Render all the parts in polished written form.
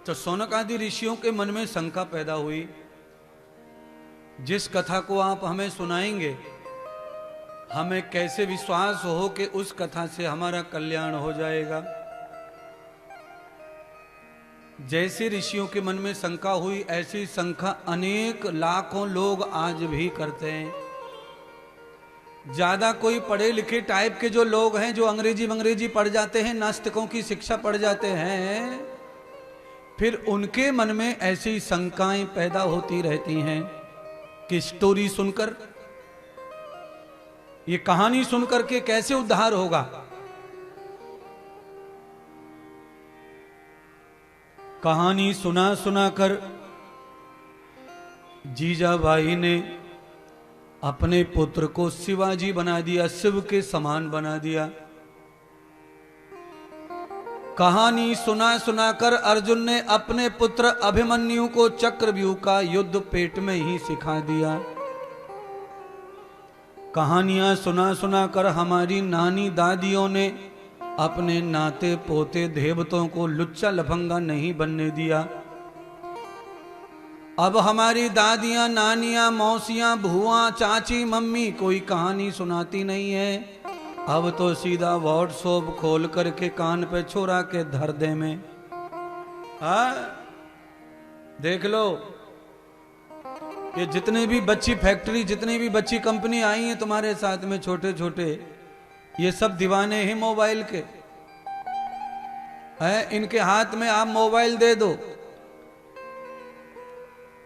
तो शौनक आदि ऋषियों के मन में शंका पैदा हुई, जिस कथा को आप हमें सुनाएंगे हमें कैसे विश्वास हो कि उस कथा से हमारा कल्याण हो जाएगा। जैसे ऋषियों के मन में शंका हुई, ऐसी शंका अनेक लाखों लोग आज भी करते हैं। ज्यादा कोई पढ़े लिखे टाइप के जो लोग हैं, जो अंग्रेजी पढ़ जाते हैं, नास्तिकों की शिक्षा पढ़ जाते हैं, फिर उनके मन में ऐसी शंकाएं पैदा होती रहती हैं कि स्टोरी सुनकर, ये कहानी सुनकर के कैसे उद्धार होगा। कहानी सुना सुना कर जीजाबाई ने अपने पुत्र को शिवाजी बना दिया, शिव के समान बना दिया। कहानी सुना सुना कर अर्जुन ने अपने पुत्र अभिमन्यु को चक्रव्यूह का युद्ध पेट में ही सिखा दिया। कहानियां सुना सुना कर हमारी नानी दादियों ने अपने नाते पोते देवतों को लुच्चा लफंगा नहीं बनने दिया। अब हमारी दादियां, नानियां, मौसियां, भुआ, चाची, मम्मी कोई कहानी सुनाती नहीं है। अब तो सीधा व्हाट्सएप खोल करके कान पे छोरा के धर दे में, देख लो ये जितने भी बच्ची फैक्ट्री, जितनी भी बच्ची कंपनी आई हैं तुम्हारे साथ में छोटे छोटे, ये सब दीवाने हैं मोबाइल के हैं। इनके हाथ में आप मोबाइल दे दो,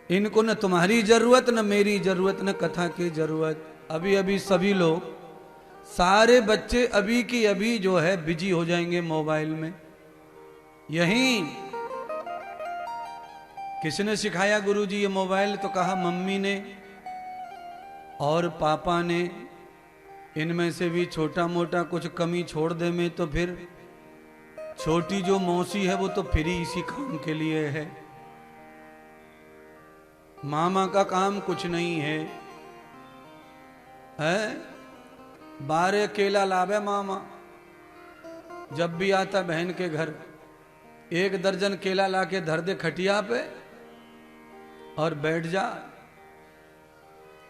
इनको न तुम्हारी जरूरत, न मेरी जरूरत, न कथा की जरूरत। अभी अभी सभी लोग, सारे बच्चे अभी की अभी जो है बिजी हो जाएंगे मोबाइल में। यही किसने सिखाया गुरुजी ये मोबाइल? तो कहा मम्मी ने और पापा ने। इनमें से भी छोटा मोटा कुछ कमी छोड़ दे में तो फिर छोटी जो मौसी है वो तो फिर ही इसी काम के लिए है। मामा का काम कुछ नहीं है, 12 केला लावे मामा, जब भी आता बहन के घर 1 दर्जन केला लाके धर दे खटिया पे और बैठ जा।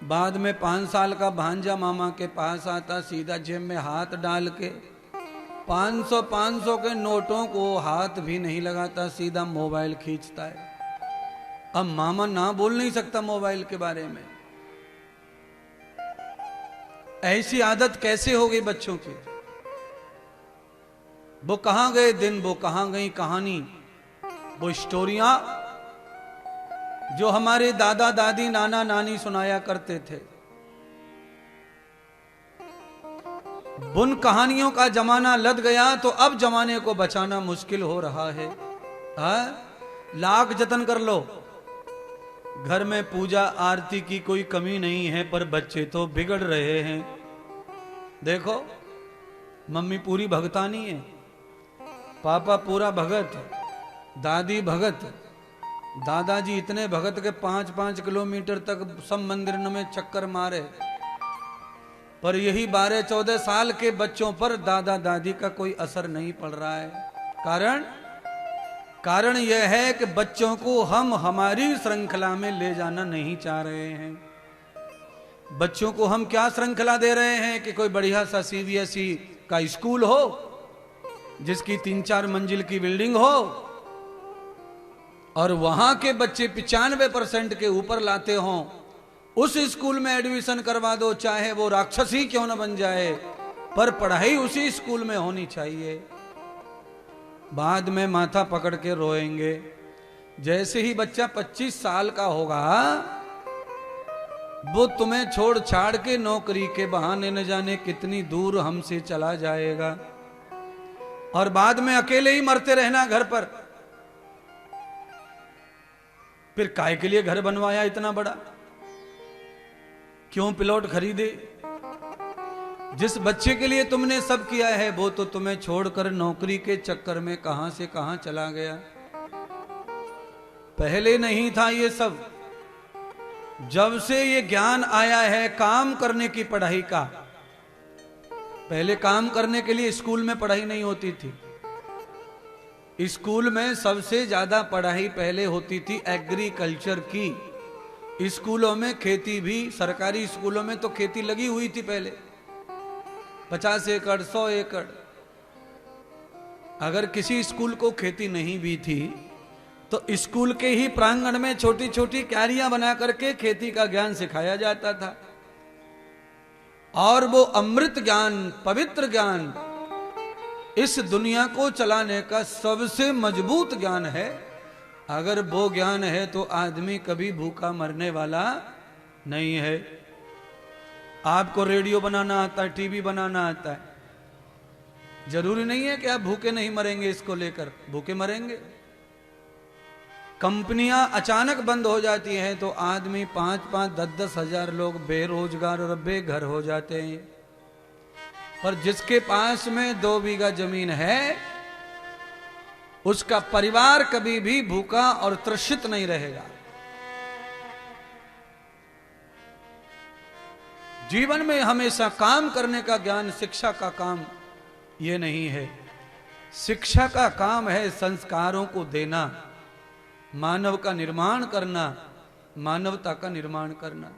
बाद में 5 साल का भांजा मामा के पास आता, सीधा जेब में हाथ डाल के 500 के नोटों को हाथ भी नहीं लगाता, सीधा मोबाइल खींचता है। अब मामा ना बोल नहीं सकता मोबाइल के बारे में। ऐसी आदत कैसे हो गई बच्चों की? वो कहां गए दिन, वो कहां गई कहानी, वो स्टोरियां जो हमारे दादा दादी, नाना नानी सुनाया करते थे। उन कहानियों का जमाना लद गया तो अब जमाने को बचाना मुश्किल हो रहा है। लाख जतन कर लो, घर में पूजा आरती की कोई कमी नहीं है, पर बच्चे तो बिगड़ रहे हैं। देखो, मम्मी पूरी भगतानी है, पापा पूरा भगत, दादी भगत, दादाजी इतने भगत के 5-5 किलोमीटर तक सब मंदिर में चक्कर मारे। पर यही 12-14 साल के बच्चों पर दादा दादी का कोई असर नहीं पड़ रहा है। कारण यह है कि बच्चों को हम हमारी श्रृंखला में ले जाना नहीं चाह रहे हैं। बच्चों को हम क्या श्रृंखला दे रहे हैं कि कोई बढ़िया सा CBSE का स्कूल हो, जिसकी 3-4 मंजिल की बिल्डिंग हो, और वहां के बच्चे 95% के ऊपर लाते हों। उस स्कूल में एडमिशन करवा दो, चाहे वो राक्षस ही क्यों न बन जाए, पर पढ़ाई उसी स्कूल में होनी चाहिए। बाद में माथा पकड़ के रोएंगे। जैसे ही बच्चा 25 साल का होगा, वो तुम्हें छोड़ छाड़ के नौकरी के बहाने न जाने कितनी दूर हमसे चला जाएगा, और बाद में अकेले ही मरते रहना घर पर। फिर काय के लिए घर बनवाया इतना बड़ा, क्यों प्लॉट खरीदे? जिस बच्चे के लिए तुमने सब किया है वो तो तुम्हें छोड़कर नौकरी के चक्कर में कहां से कहां चला गया। पहले नहीं था ये सब। जब से ये ज्ञान आया है काम करने की, पढ़ाई का, पहले काम करने के लिए स्कूल में पढ़ाई नहीं होती थी। स्कूल में सबसे ज्यादा पढ़ाई पहले होती थी एग्रीकल्चर की। स्कूलों में खेती भी, सरकारी स्कूलों में तो खेती लगी हुई थी पहले, 50 एकड़ 100 एकड़। अगर किसी स्कूल को खेती नहीं भी थी तो स्कूल के ही प्रांगण में छोटी छोटी क्यारियां बना करके खेती का ज्ञान सिखाया जाता था। और वो अमृत ज्ञान, पवित्र ज्ञान इस दुनिया को चलाने का सबसे मजबूत ज्ञान है। अगर वो ज्ञान है तो आदमी कभी भूखा मरने वाला नहीं है। आपको रेडियो बनाना आता है, टीवी बनाना आता है, जरूरी नहीं है कि आप भूखे नहीं मरेंगे। इसको लेकर भूखे मरेंगे। कंपनियां अचानक बंद हो जाती हैं तो आदमी 5-5, 10-10 हजार लोग बेरोजगार और बेघर हो जाते हैं। पर जिसके पास में 2 बीघा जमीन है उसका परिवार कभी भी भूखा और त्रसित नहीं रहेगा। जीवन में हमेशा काम करने का ज्ञान शिक्षा का काम ये नहीं है। शिक्षा का काम है संस्कारों को देना, मानव का निर्माण करना, मानवता का निर्माण करना।